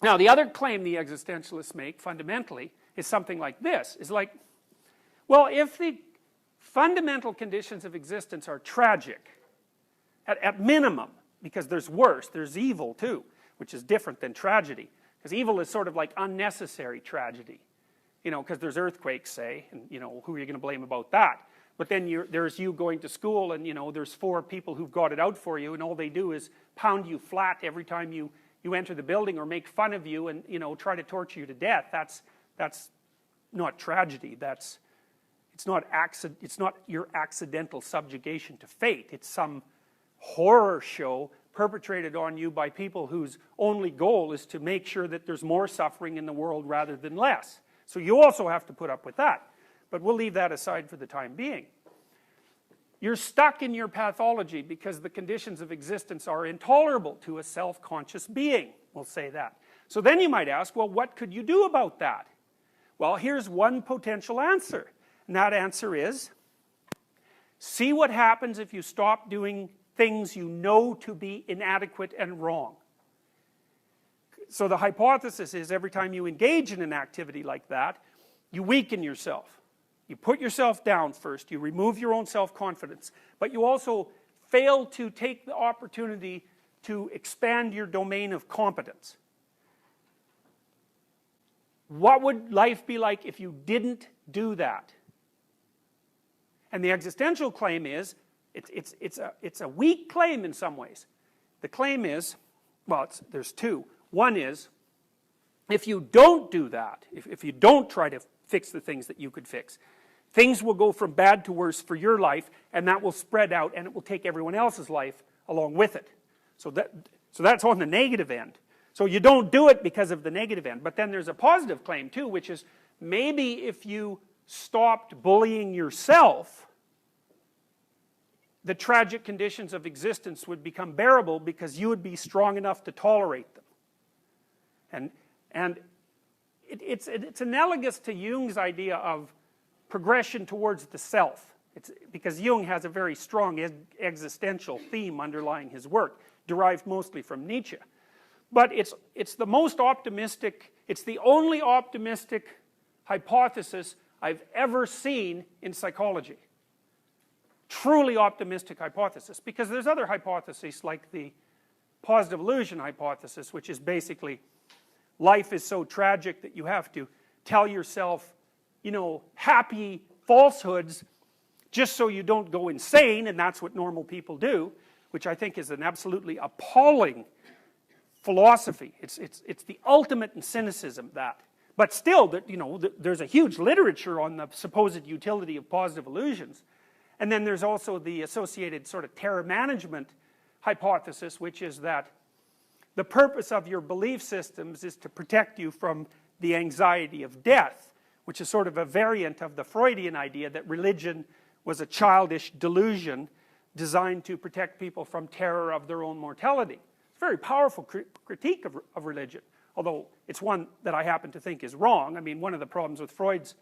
Now, the other claim the existentialists make, fundamentally, is something like this. Is like, well, if the fundamental conditions of existence are tragic, at minimum, because there's worse, there's evil too, which is different than tragedy. Because evil is sort of like unnecessary tragedy. You know, because there's earthquakes, say, and, you know, who are you going to blame about that? But then there's you going to school, and, you know, there's 4 people who've got it out for you, and all they do is pound you flat every time you enter the building, or make fun of you, and, you know, try to torture you to death. That's not tragedy. It's not your accidental subjugation to fate. It's some horror show perpetrated on you by people whose only goal is to make sure that there's more suffering in the world rather than less. So you also have to put up with that. But we'll leave that aside for the time being. You're stuck in your pathology because the conditions of existence are intolerable to a self-conscious being. We'll say that. So then you might ask, well, what could you do about that? Well, here's one potential answer. And that answer is, see what happens if you stop doing things you know to be inadequate and wrong. So the hypothesis is every time you engage in an activity like that, you weaken yourself. You put yourself down first, you remove your own self-confidence, but you also fail to take the opportunity to expand your domain of competence. What would life be like if you didn't do that? And the existential claim is, it's a weak claim in some ways. The claim is, well, there's two. One is, if you don't do that, if you don't try to fix the things that you could fix, things will go from bad to worse for your life, and that will spread out, and it will take everyone else's life along with it. So that's on the negative end. So you don't do it because of the negative end. But then there's a positive claim too, which is maybe if you stopped bullying yourself, the tragic conditions of existence would become bearable because you would be strong enough to tolerate them. And it's analogous to Jung's idea of progression towards the self. Because Jung has a very strong existential theme underlying his work, derived mostly from Nietzsche. But it's the most optimistic, it's the only optimistic hypothesis I've ever seen in psychology. Truly optimistic hypothesis. Because there's other hypotheses like the positive illusion hypothesis, which is basically life is so tragic that you have to tell yourself, you know, happy falsehoods just so you don't go insane, and that's what normal people do, which I think is an absolutely appalling philosophy. It's the ultimate in cynicism, that. But still, you know, there's a huge literature on the supposed utility of positive illusions. And then there's also the associated sort of terror management hypothesis, which is that the purpose of your belief systems is to protect you from the anxiety of death, which is sort of a variant of the Freudian idea that religion was a childish delusion designed to protect people from terror of their own mortality. It's a very powerful critique of religion, although it's one that I happen to think is wrong. I mean, one of the problems with Freud's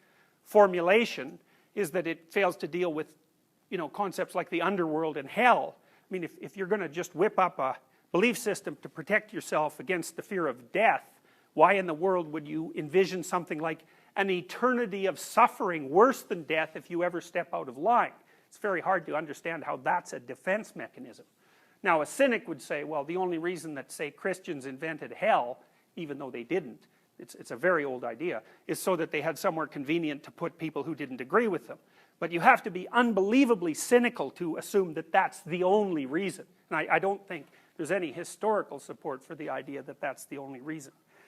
formulation is that it fails to deal with, you know, concepts like the underworld and hell. I mean, if you're going to just whip up a belief system to protect yourself against the fear of death, why in the world would you envision something like an eternity of suffering worse than death if you ever step out of line? It's very hard to understand how that's a defense mechanism. Now, a cynic would say, well, the only reason that, say, Christians invented hell, even though they didn't, it's a very old idea, is so that they had somewhere convenient to put people who didn't agree with them. But you have to be unbelievably cynical to assume that that's the only reason. And I don't think there's any historical support for the idea that that's the only reason.